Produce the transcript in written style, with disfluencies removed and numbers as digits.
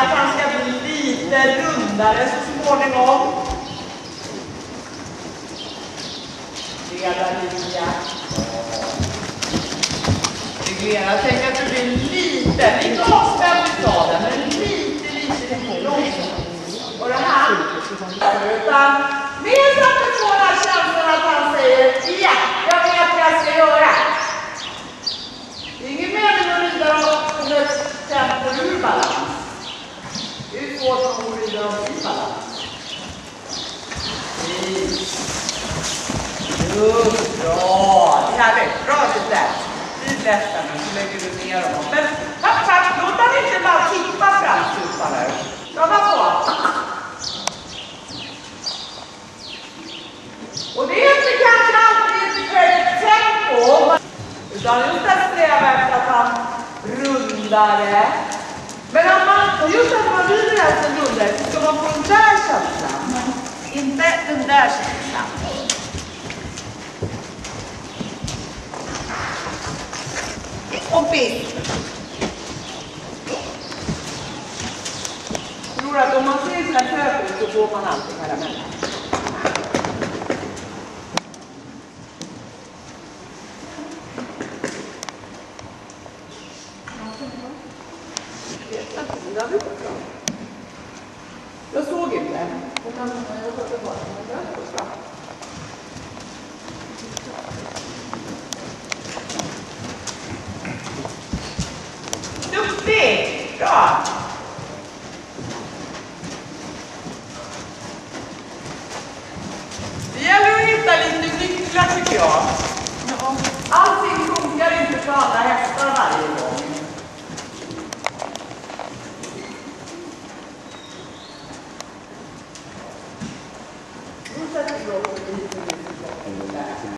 att han ska bli lite rundare så småningom. Ledarlinja. Reglera. Tänk att du blir lite avspänd i staden, men lite långsamt. Och det här. Utan mer så att du får den här känslan att han säger ja, jag vet vad jag ska göra. Det är ingen mening att rida om högt tempo ur balans. Det är ju svårt att rida om i balans. Bra, det här är bra det där. Bli lättare, så lägger du ner honom. Men låt han inte bara tippa fram stupan här. Prova på. Och det är inte kanske alltid ett högt tempo. Utan just att sträva efter att han rundare. Men om man, just att man rider hästen rundare så ska man få den där känslan. Inte den där känslan. Och bild. Jag tror att om man ser så här högt ut så får man alltid karameller. Jag såg inte. Duktig! Bra! Det gäller att hitta lite nycklar tycker jag. Allting funkar inte för alla hästar varje gång. Nu sätter vi upp lite.